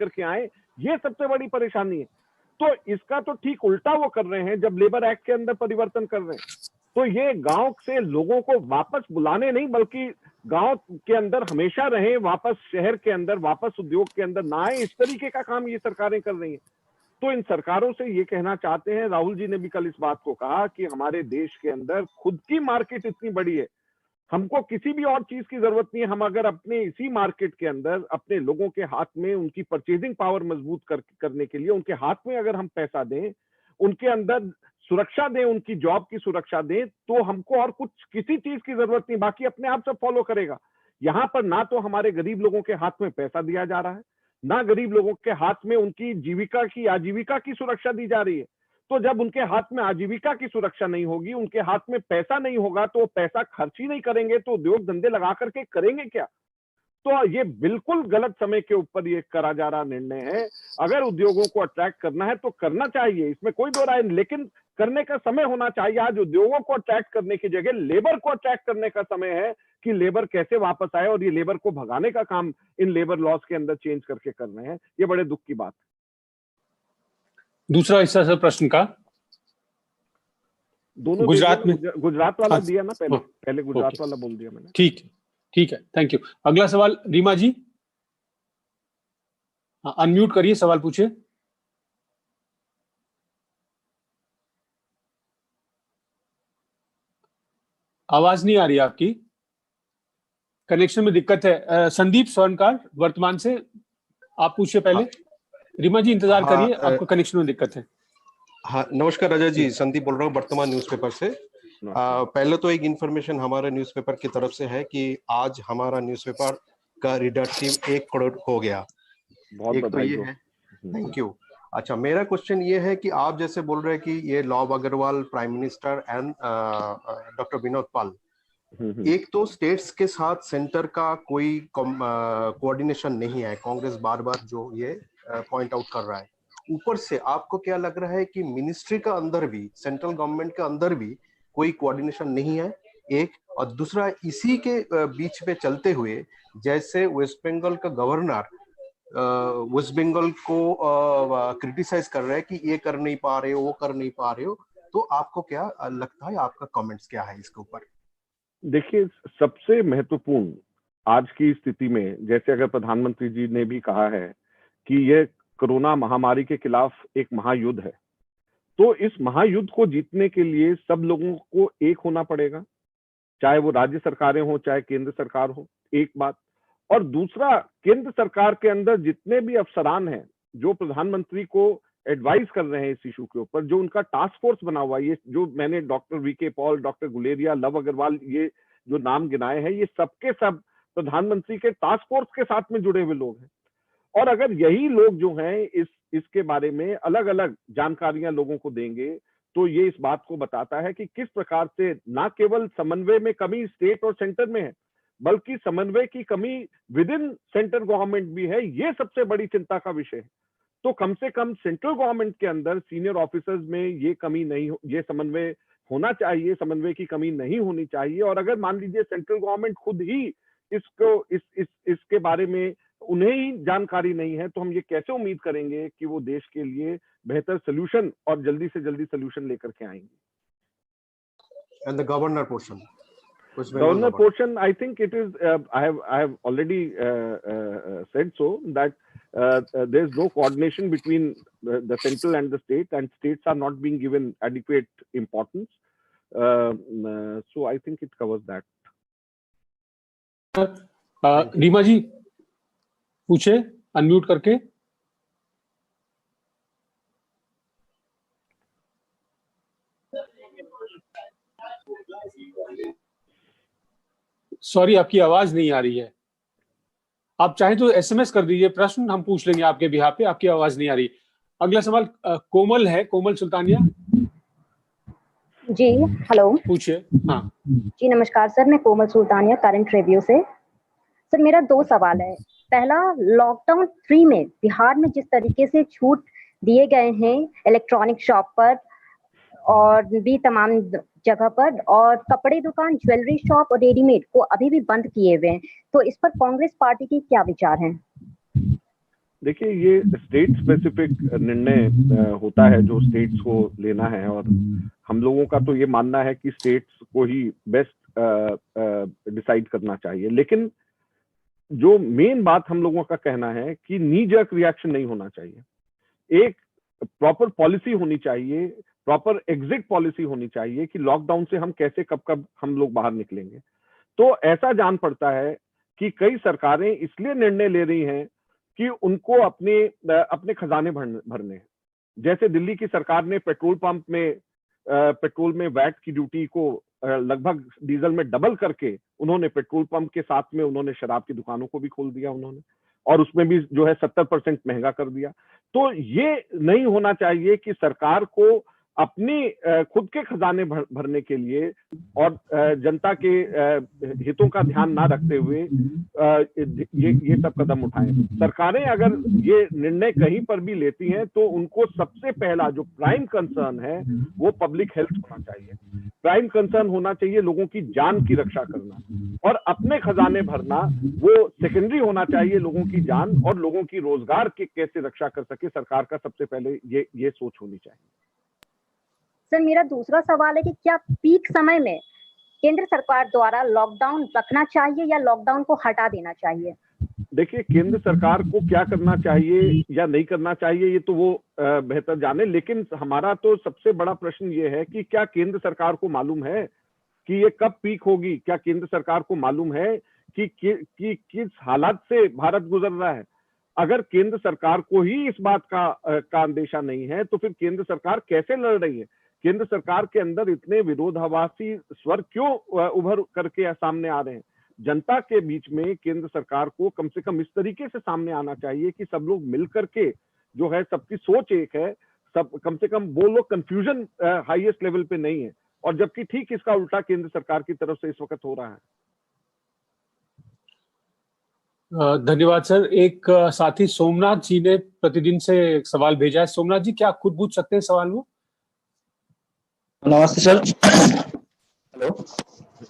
के आए, ये सबसे बड़ी परेशानी है। तो इसका तो ठीक उल्टा वो कर रहे हैं जब लेबर एक्ट के अंदर परिवर्तन कर रहे हैं। तो ये गांव से लोगों को वापस बुलाने नहीं, बल्कि गांव के अंदर हमेशा रहें, वापस शहर के अंदर, वापस उद्योग के अंदर ना आए, इस तरीके का काम ये सरकारें कर रही हैं। तो इन सरकारों से ये कहना चाहते हैं, राहुल जी ने भी कल इस बात को कहा कि हमारे देश के अंदर खुद की मार्केट इतनी बड़ी है, हमको किसी भी और चीज की जरूरत नहीं है। हम अगर अपने इसी मार्केट के अंदर अपने लोगों के हाथ में उनकी परचेजिंग पावर मजबूत करने के लिए उनके हाथ में अगर हम पैसा दें, उनके अंदर सुरक्षा दें, उनकी जॉब की सुरक्षा दें, तो हमको और कुछ किसी चीज की जरूरत नहीं, बाकी अपने आप सब फॉलो करेगा। यहाँ पर ना तो हमारे गरीब लोगों के हाथ में पैसा दिया जा रहा है, ना गरीब लोगों के हाथ में उनकी जीविका की, आजीविका की सुरक्षा दी जा रही है। तो जब उनके हाथ में आजीविका की सुरक्षा नहीं होगी, उनके हाथ में पैसा नहीं होगा, तो पैसा खर्च ही नहीं करेंगे, तो उद्योग धंधे लगा करके करेंगे क्या? तो ये बिल्कुल गलत समय के ऊपर ये करा जा रहा निर्णय है। अगर उद्योगों को अट्रैक्ट करना है तो करना चाहिए, इसमें कोई दो राय नहीं, लेकिन करने का समय होना चाहिए। आज उद्योगों को अट्रैक्ट करने की जगह लेबर को अट्रैक्ट करने का समय है कि लेबर कैसे वापस आए, और ये लेबर को भगाने का काम इन लेबर लॉज के अंदर चेंज करके कर रहे हैं। ये बड़े दुख की बात है। दूसरा हिस्सा सर प्रश्न का, दोनों गुजरात में, गुजरात वाला दिया ना, पहले गुजरात वाला बोल दिया मैंने। ठीक है, थैंक यू। अगला सवाल रीमा जी, अनम्यूट करिए, सवाल पूछिए। आवाज नहीं आ रही आपकी, कनेक्शन में दिक्कत है। संदीप स्वर्णकार वर्तमान से, आप पूछिए पहले। रीमा जी इंतजार करिए, आपको कनेक्शन में दिक्कत है। हाँ, नमस्कार राजा जी, संदीप बोल रहा हूँ वर्तमान न्यूज़पेपर से। पहले तो एक इन्फॉर्मेशन हमारे न्यूज़पेपर की तरफ से है कि आज हमारा न्यूज़पेपर का रीडरशिप 1 करोड़ हो गया। एक तो ये है, थैंक यू। अच्छा, मेरा क्वेश्चन ये है कि आप जैसे बोल रहे हैं कि ये Lav Agarwal, prime minister and doctor Vinod Paul, एक तो स्टेट्स के साथ सेंटर का कोई कोऑर्डिनेशन नहीं है, कांग्रेस बार बार जो ये पॉइंट आउट कर रहा है। ऊपर से आपको क्या लग रहा है कि मिनिस्ट्री का अंदर भी, सेंट्रल गवर्नमेंट के अंदर भी कोई कोऑर्डिनेशन नहीं है, एक। और दूसरा, इसी के बीच पे चलते हुए जैसे वेस्ट बंगाल का गवर्नर वेस्ट बंगाल को क्रिटिसाइज कर रहे हैं कि ये कर नहीं पा रहे हो, वो कर नहीं पा रहे हो, तो आपको क्या लगता है, आपका कमेंट्स क्या है इसके ऊपर? देखिए, सबसे महत्वपूर्ण आज की स्थिति में, जैसे अगर प्रधानमंत्री जी ने भी कहा है कि यह कोरोना महामारी के खिलाफ एक महायुद्ध है, तो इस महायुद्ध को जीतने के लिए सब लोगों को एक होना पड़ेगा, चाहे वो राज्य सरकारें हो, चाहे केंद्र सरकार हो, एक बात। और दूसरा, केंद्र सरकार के अंदर जितने भी अफसरान हैं जो प्रधानमंत्री को एडवाइस कर रहे हैं इस इशू के ऊपर, जो उनका टास्क फोर्स बना हुआ है, ये जो मैंने doctor VK Paul, doctor Guleria, Lav Agarwal, ये जो नाम गिनाए हैं, ये सबके सब प्रधानमंत्री के टास्क फोर्स के साथ में जुड़े हुए लोग हैं। और अगर यही लोग जो हैं इसके बारे में अलग अलग जानकारियां लोगों को देंगे, तो ये इस बात को बताता है कि किस प्रकार से ना केवल समन्वय में कमी स्टेट और सेंटर में है, बल्कि समन्वय की कमी विद इन सेंट्रल गवर्नमेंट भी है। ये सबसे बड़ी चिंता का विषय है। तो कम से कम सेंट्रल गवर्नमेंट के अंदर सीनियर ऑफिसर्स में ये कमी नहीं ये समन्वय होना चाहिए, समन्वय की कमी नहीं होनी चाहिए। और अगर मान लीजिए सेंट्रल गवर्नमेंट खुद ही इसके बारे में उन्हें ही जानकारी नहीं है, तो हम ये कैसे उम्मीद करेंगे कि वो देश के लिए बेहतर सोल्यूशन और जल्दी से जल्दी सोल्यूशन लेकर के आएंगे। And the governor portion. Governor portion, I think it is. I have already said so that there is no coordination between the central and the state, and states are not being given adequate importance. So I think it covers that. Reema जी पूछे अनम्यूट करके। सॉरी, आपकी आवाज नहीं आ रही है। आप चाहें तो एसएमएस कर दीजिए प्रश्न, हम पूछ लेंगे आपके बिहार पे। आपकी आवाज नहीं आ रही। अगला सवाल कोमल है, कोमल सुल्तानिया जी। हेलो, पूछिए। हाँ जी नमस्कार सर, मैं कोमल सुल्तानिया करंट रिव्यू से। सर मेरा 2 सवाल है। पहला, लॉकडाउन 3 में बिहार में जिस तरीके से छूट दिए गए हैं इलेक्ट्रॉनिक शॉप पर और भी तमाम जगह पर, और कपड़े दुकान, ज्वेलरी शॉप और रेडीमेड को अभी भी बंद किए हुए हैं, तो इस पर कांग्रेस पार्टी के क्या विचार हैं? देखिए, ये स्टेट स्पेसिफिक निर्णय होता है जो स्टेट्स को लेना है, और हम लोगों का तो ये मानना है कि स्टेट्स को ही बेस्ट डिसाइड करना चाहिए। लेकिन जो मेन बात हम लोगों का कहना है कि नी जर्क रिएक्शन नहीं होना चाहिए। एक प्रॉपर पॉलिसी होनी चाहिए, प्रॉपर एग्जिट पॉलिसी होनी चाहिए कि लॉकडाउन से हम कैसे कब हम लोग बाहर निकलेंगे। तो ऐसा जान पड़ता है कि कई सरकारें इसलिए निर्णय ले रही हैं कि उनको अपने खजाने भरने हैं। जैसे दिल्ली की सरकार ने पेट्रोल पंप में पेट्रोल में वैट की ड्यूटी को लगभग डीजल में डबल करके उन्होंने पेट्रोल पंप के साथ में उन्होंने शराब की दुकानों को भी खोल दिया उन्होंने, और उसमें भी जो है 70% महंगा कर दिया। तो ये नहीं होना चाहिए कि सरकार को अपनी खुद के खजाने भरने के लिए और जनता के हितों का ध्यान ना रखते हुए ये सब कदम उठाएं। सरकारें अगर ये निर्णय कहीं पर भी लेती हैं तो उनको सबसे पहला जो प्राइम कंसर्न है वो पब्लिक हेल्थ होना चाहिए। प्राइम कंसर्न होना चाहिए लोगों की जान की रक्षा करना, और अपने खजाने भरना वो सेकेंडरी होना चाहिए। लोगों की जान और लोगों की रोजगार की कैसे रक्षा कर सके, सरकार का सबसे पहले ये सोच होनी चाहिए। सर मेरा दूसरा सवाल है कि क्या पीक समय में केंद्र सरकार द्वारा लॉकडाउन रखना चाहिए या लॉकडाउन को हटा देना चाहिए? देखिए, केंद्र सरकार को क्या करना चाहिए या नहीं करना चाहिए ये तो वो बेहतर जाने, लेकिन हमारा तो सबसे बड़ा प्रश्न ये है कि क्या केंद्र सरकार को मालूम है कि ये कब पीक होगी? क्या केंद्र सरकार को मालूम है कि किस हालात से भारत गुजर रहा है? अगर केंद्र सरकार को ही इस बात का अंदेशा नहीं है तो फिर केंद्र सरकार कैसे लड़ रही है? केंद्र सरकार के अंदर इतने विरोधाभासी स्वर क्यों उभर करके सामने आ रहे हैं? जनता के बीच में केंद्र सरकार को कम से कम इस तरीके से सामने आना चाहिए कि सब लोग मिल करके जो है, सबकी सोच एक है, सब कम से कम वो लोग कंफ्यूजन हाईएस्ट लेवल पे नहीं है, और जबकि ठीक इसका उल्टा केंद्र सरकार की तरफ से इस वक्त हो रहा है। धन्यवाद सर। एक साथी सोमनाथ जी ने प्रतिदिन से एक सवाल भेजा है। सोमनाथ जी, क्या खुद पूछ सकते हैं सवाल वो? नमस्ते सर। हेलो।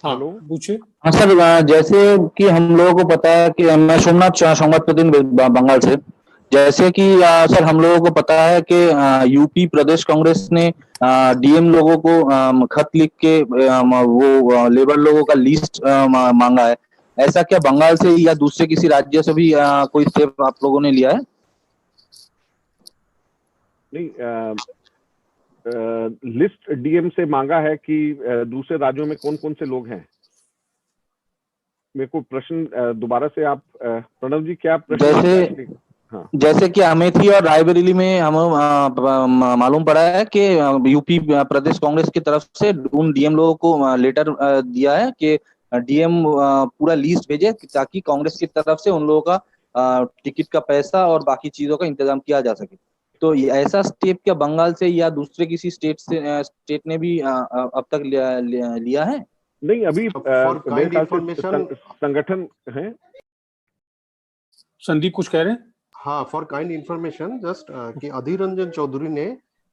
हाँ पूछिए। हाँ सर, जैसे कि हम लोगों को पता है कि मैं सोमनाथ संवाद प्रतिनिधि बंगाल से, जैसे कि सर हम लोगों को पता है कि यूपी प्रदेश कांग्रेस ने डीएम लोगों को खत लिख के वो लेबर लोगों का लिस्ट मांगा है। ऐसा क्या बंगाल से या दूसरे किसी राज्य से भी कोई स्टेप आप लोगों ने लिया है? नहीं, लिस्ट डीएम से मांगा है कि दूसरे राज्यों में कौन कौन से लोग हैं? मेरे को प्रश्न दोबारा से आप प्रणव जी क्या प्रश्न? हाँ। जैसे कि अमेठी और रायबरेली में हम मालूम पड़ा है कि यूपी प्रदेश कांग्रेस की तरफ से उन डीएम लोगों को लेटर दिया है कि डीएम पूरा लिस्ट भेजे ताकि कांग्रेस की तरफ से उन लोगों का टिकट का पैसा और बाकी चीजों का इंतजाम किया जा सके। तो ऐसा स्टेप क्या बंगाल से या दूसरे किसी स्टेट ने भी अब तक लिया है? नहीं, अभी संगठन है। संदीप कुछ कह रहे हैं? हाँ, फॉर काइंड इंफॉर्मेशन जस्ट कि अधीर रंजन चौधरी ने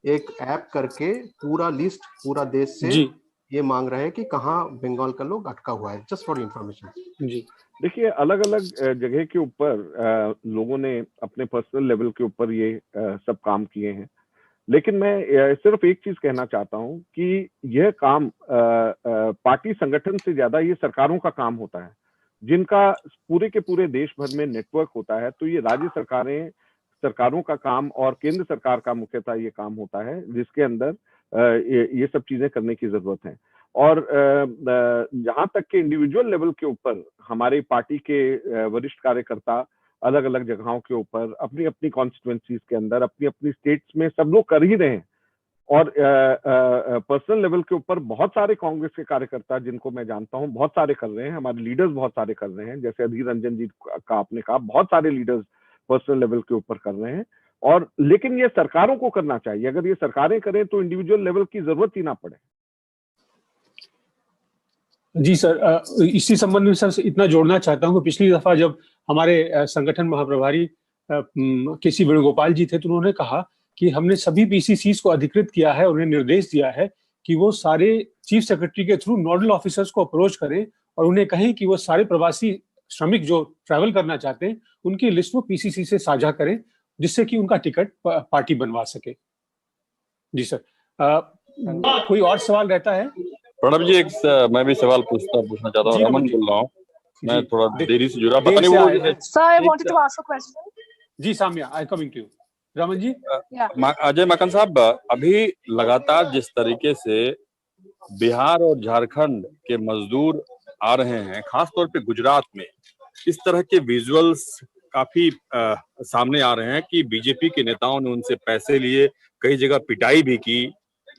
एक ऐप करके पूरा लिस्ट पूरा देश से जी ये मांग रहे हैं कि कहाँ बंगाल का लोग अटका हुआ है, जस्ट फॉर इंफॉर्मेशन। जी देखिए, अलग अलग जगह के ऊपर लोगों ने अपने पर्सनल लेवल के ऊपर ये सब काम किए हैं, लेकिन मैं सिर्फ एक चीज कहना चाहता हूं कि यह काम पार्टी संगठन से ज्यादा ये सरकारों का काम होता है, जिनका पूरे के पूरे देश भर में नेटवर्क होता है। तो ये राज्य सरकारों का काम और केंद्र सरकार का मुख्यतः ये काम होता है, जिसके अंदर ये सब चीजें करने की जरूरत है। और जहां तक के इंडिविजुअल लेवल के ऊपर हमारी पार्टी के वरिष्ठ कार्यकर्ता अलग अलग जगहों के ऊपर अपनी अपनी कॉन्स्टिट्यूएंसीज के अंदर अपनी अपनी स्टेट्स में सब लोग कर ही रहे हैं। और पर्सनल लेवल के ऊपर बहुत सारे कांग्रेस के कार्यकर्ता जिनको मैं जानता हूं बहुत सारे कर रहे हैं, हमारे लीडर्स बहुत सारे कर रहे हैं, जैसे अधीर रंजन जी का आपने कहा, बहुत सारे लीडर्स पर्सनल लेवल के ऊपर कर रहे हैं। और लेकिन ये सरकारों को करना चाहिए, अगर ये सरकारें करें तो इंडिविजुअल लेवल की जरूरत ही ना पड़े। जी सर, इसी संबंध में सर इतना जोड़ना चाहता हूं कि पिछली दफा जब हमारे संगठन महाप्रभारी केसी वेणुगोपाल जी थे, तो उन्होंने कहा कि हमने सभी पीसीसीज को अधिकृत किया है, उन्हें निर्देश दिया है कि वो सारे चीफ सेक्रेटरी के थ्रू नोडल ऑफिसर्स को अप्रोच करें और उन्हें कहें कि वो सारे प्रवासी श्रमिक जो ट्रैवल करना चाहते हैं उनकी लिस्ट वो पीसीसी से साझा करें, जिससे कि उनका टिकट पार्टी बनवा सके। जी सर, कोई और सवाल रहता है? प्रणब जी, मैं भी सवाल पूछना चाहता हूँ। रमन बोल रहा हूँ, मैं थोड़ा देरी से जुड़ा, पता नहीं वो Sir, I wanted to ask a question. जी Samya, I coming to you. Raman ji. Ajay Maken साहब, अभी लगातार जिस तरीके से बिहार और झारखंड के मजदूर आ रहे हैं, खासतौर पे गुजरात में, इस तरह के विजुअल्स काफी सामने आ रहे हैं कि बीजेपी के नेताओं ने उनसे पैसे लिए, कई जगह पिटाई भी की।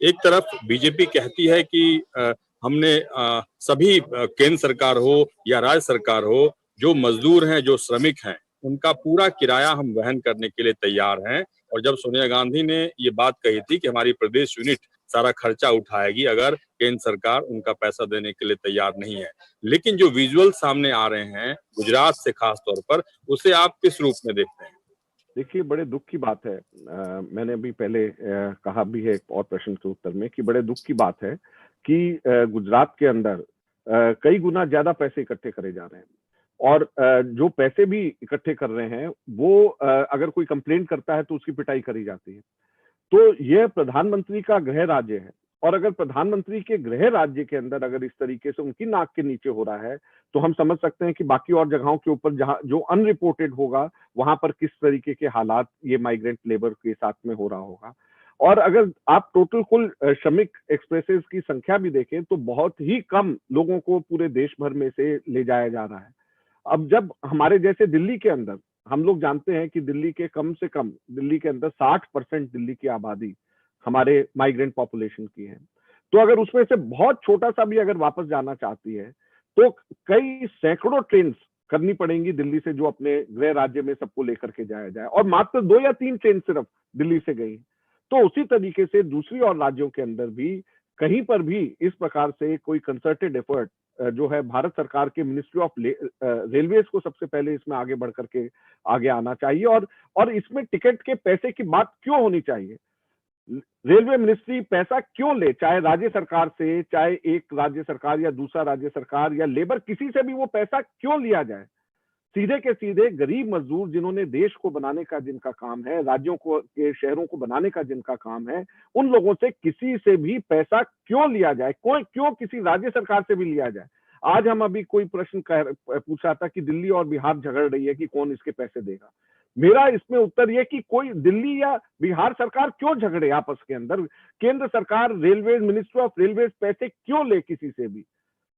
एक तरफ बीजेपी कहती है कि हमने सभी केंद्र सरकार हो या राज्य सरकार हो, जो मजदूर हैं, जो श्रमिक हैं, उनका पूरा किराया हम वहन करने के लिए तैयार हैं। और जब सोनिया गांधी ने ये बात कही थी कि हमारी प्रदेश यूनिट सारा खर्चा उठाएगी अगर केंद्र सरकार उनका पैसा देने के लिए तैयार नहीं है, लेकिन जो विजुअल सामने आ रहे हैं गुजरात से खास तौर पर, उसे आप किस रूप में देखते हैं? देखिए, बड़े दुख की बात है, मैंने अभी पहले कहा भी है एक और प्रश्न के उत्तर में कि बड़े दुख की बात है कि गुजरात के अंदर कई गुना ज्यादा पैसे इकट्ठे करे जा रहे हैं। और जो पैसे भी इकट्ठे कर रहे हैं वो अगर कोई कंप्लेंट करता है तो उसकी पिटाई करी जाती है। तो यह प्रधानमंत्री का गृह राज्य है, और अगर प्रधानमंत्री के गृह राज्य के अंदर अगर इस तरीके से उनकी नाक के नीचे हो रहा है, तो हम समझ सकते हैं कि बाकी और जगहों के ऊपर जहां जो अनरिपोर्टेड होगा वहां पर किस तरीके के हालात ये माइग्रेंट लेबर के साथ में हो रहा होगा। और अगर आप टोटल कुल श्रमिक एक्सप्रेसेस की संख्या भी देखें तो बहुत ही कम लोगों को पूरे देश भर में से ले जाया जा रहा है। अब जब हमारे जैसे दिल्ली के अंदर, हम लोग जानते हैं कि दिल्ली के कम से कम दिल्ली के अंदर 60% दिल्ली की आबादी हमारे माइग्रेंट पॉपुलेशन की है, तो अगर उसमें से बहुत छोटा सा भी अगर वापस जाना चाहती है तो कई सैकड़ों ट्रेन करनी पड़ेंगी दिल्ली से, जो अपने गृह राज्य में सबको लेकर के जाया जाए, और मात्र 2 या 3 ट्रेन सिर्फ दिल्ली से गई। तो उसी तरीके से दूसरी और राज्यों के अंदर भी कहीं पर भी इस प्रकार से कोई कंसर्टेड एफर्ट जो है भारत सरकार के मिनिस्ट्री ऑफ रेलवेज को सबसे पहले इसमें आगे बढ़ करके आगे आना चाहिए। और इसमें टिकट के पैसे की बात क्यों होनी चाहिए? रेलवे मिनिस्ट्री पैसा क्यों ले, चाहे राज्य सरकार से, चाहे एक राज्य सरकार या दूसरा राज्य सरकार या लेबर, किसी से भी वो पैसा क्यों लिया जाए? सीधे के सीधे गरीब मजदूर जिन्होंने देश को बनाने का जिनका काम है, राज्यों को के शहरों को बनाने का जिनका काम है, उन लोगों से किसी से भी पैसा क्यों लिया जाए? क्यों किसी राज्य सरकार से भी लिया जाए? आज हम अभी कोई प्रश्न पूछा था कि दिल्ली और बिहार झगड़ रही है कि कौन इसके पैसे देगा। मेरा इसमें उत्तर यह कि कोई दिल्ली या बिहार सरकार क्यों झगड़े आपस के अंदर? केंद्र सरकार, रेलवे, मिनिस्ट्री ऑफ रेलवे पैसे क्यों ले किसी से भी?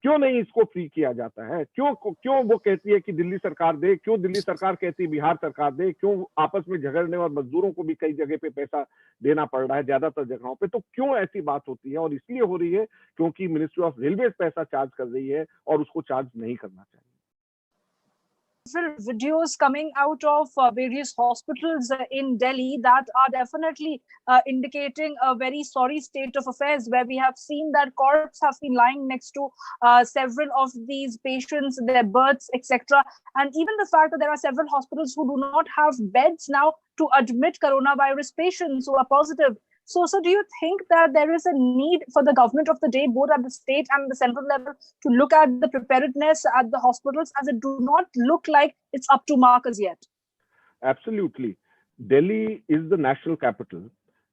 क्यों नहीं इसको फ्री किया जाता है? क्यों वो कहती है कि दिल्ली सरकार दे, क्यों दिल्ली सरकार कहती है बिहार सरकार दे? क्यों आपस में झगड़ने और मजदूरों को भी कई जगह पे पैसा देना पड़ रहा है, ज्यादातर जगहों पे? तो क्यों ऐसी बात होती है? और इसलिए हो रही है क्योंकि मिनिस्ट्री ऑफ रेलवे पैसा चार्ज कर रही है और उसको चार्ज नहीं करना चाहिए। several videos coming out of various hospitals in Delhi that are definitely indicating a very sorry state of affairs, where we have seen that corpses have been lying next to several of these patients, their births, etc. And even the fact that there are several hospitals who do not have beds now to admit coronavirus patients who are positive. So, do you think that there is a need for the government of the day, both at the state and the central level, to look at the preparedness at the hospitals, as it do not look like it's up to mark as yet? Absolutely. Delhi is the national capital.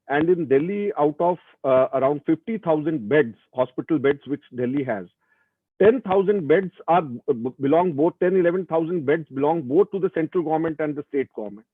And in Delhi, out of around 50,000 beds, hospital beds, which Delhi has, 10,000 beds belong both, 11,000 beds belong both to the central government and the state government.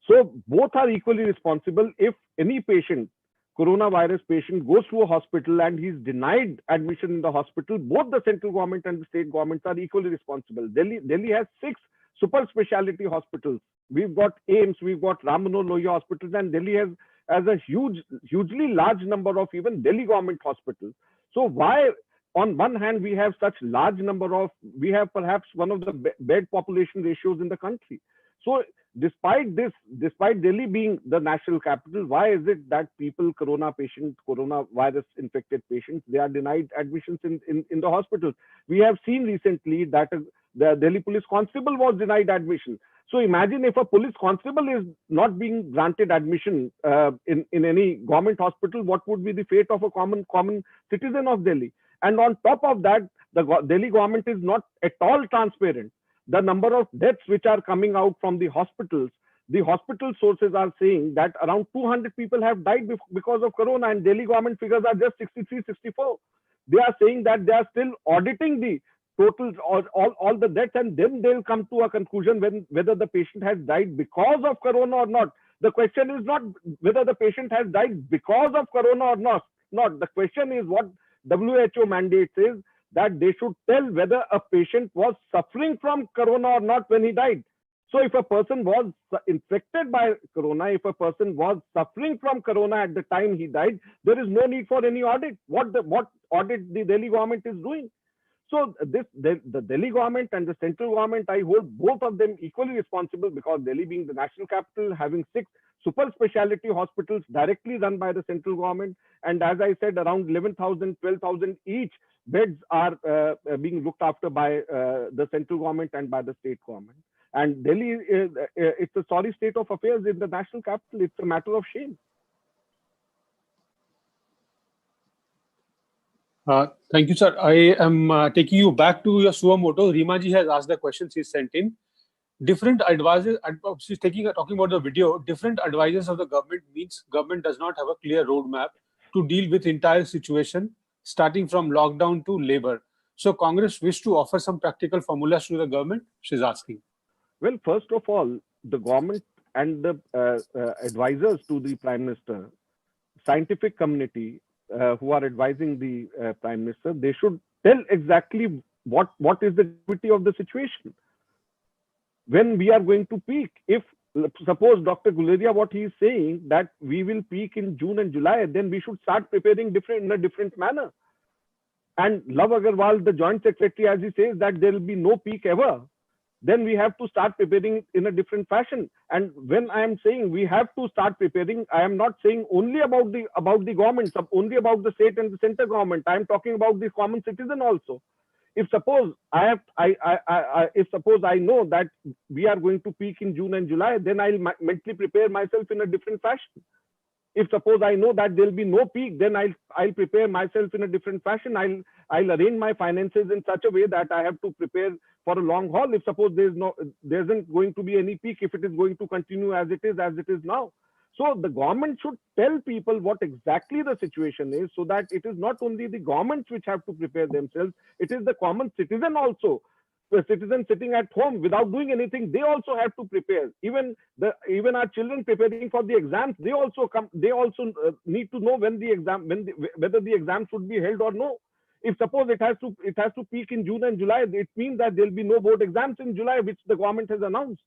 So both are equally responsible. If any patient, coronavirus patient, goes to a hospital and he's denied admission in the hospital, both the central government and the state governments are equally responsible. Delhi has 6 super specialty hospitals. We've got AIIMS, we've got Ram Manohar Lohia hospitals, and Delhi has a hugely large number of even Delhi government hospitals. So why, on one hand, we have such large number of, we have perhaps one of the bed population ratios in the country. So despite Delhi being the national capital, why is it that people, coronavirus infected patients, they are denied admissions in the hospitals? We have seen recently that the Delhi police constable was denied admission. So imagine if a police constable is not being granted admission in any government hospital, what would be the fate of a common citizen of Delhi? And on top of that, the Delhi government is not at all transparent. The number of deaths which are coming out from the hospitals, the hospital sources are saying that around 200 people have died because of corona, and Delhi government figures are just 63, 64. They are saying that they are still auditing the totals, all the deaths, and then they'll come to a conclusion whether the patient has died because of corona or not. The question is not whether the patient has died because of corona or not. The question is what WHO mandates is that they should tell whether a patient was suffering from corona or not when he died. So if a person was infected by corona, if a person was suffering from corona at the time he died, there is no need for any audit. What audit the Delhi government is doing? So the Delhi government and the central government, I hold both of them equally responsible, because Delhi being the national capital, having 6 super specialty hospitals directly run by the central government, and as I said, around 11,000, 12,000 each beds are being looked after by the central government and by the state government. And Delhi, it's a sorry state of affairs in the national capital. It's a matter of shame. Thank you, sir. I am taking you back to your suo moto. Rima ji has asked the question she sent in. Different advisors, she's talking about the video, different advisors of the government means government does not have a clear roadmap to deal with entire situation, starting from lockdown to labor. So Congress wish to offer some practical formulas to the government, she's asking. Well, first of all, the government and the advisors to the Prime Minister, scientific community who are advising the Prime Minister, they should tell exactly what is the gravity of the situation. When we are going to peak, if suppose Dr. Guleria, what he is saying that we will peak in June and July, then we should start preparing in a different manner. And Love Agarwal, the Joint Secretary, as he says that there will be no peak ever, then we have to start preparing in a different fashion. And when I am saying we have to start preparing, I am not saying only about the government, only about the state and the center government. I am talking about the common citizen also. If suppose I know that we are going to peak in June and July, then I'll mentally prepare myself in a different fashion. If suppose I know that there'll be no peak, then I'll prepare myself in a different fashion. I'll arrange my finances in such a way that I have to prepare for a long haul. If suppose there isn't going to be any peak, if it is going to continue as it is now. So the government should tell people what exactly the situation is, so that it is not only the governments which have to prepare themselves, it is the common citizen also. The citizen sitting at home without doing anything, they also have to prepare. Even our children preparing for the exams, they also need to know whether the exam should be held or no. If suppose it has to peak in June and July, it means that there will be no board exams in July, which the government has announced.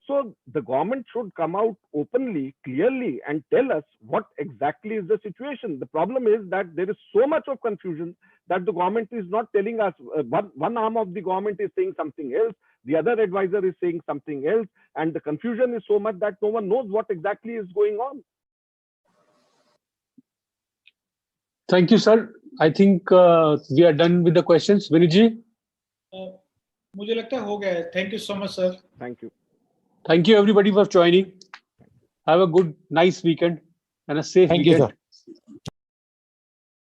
So the government should come out openly, clearly, and tell us what exactly is the situation. The problem is that there is so much of confusion that the government is not telling us. One arm of the government is saying something else. the other advisor is saying something else, and the confusion is so much that no one knows what exactly is going on. Thank you, sir. I think we are done with the questions. Vinit ji? मुझे लगता है हो गया है. Thank you so much, sir. Thank you. Thank you everybody for joining. Have a good, nice weekend and a safe weekend. Thank you, sir.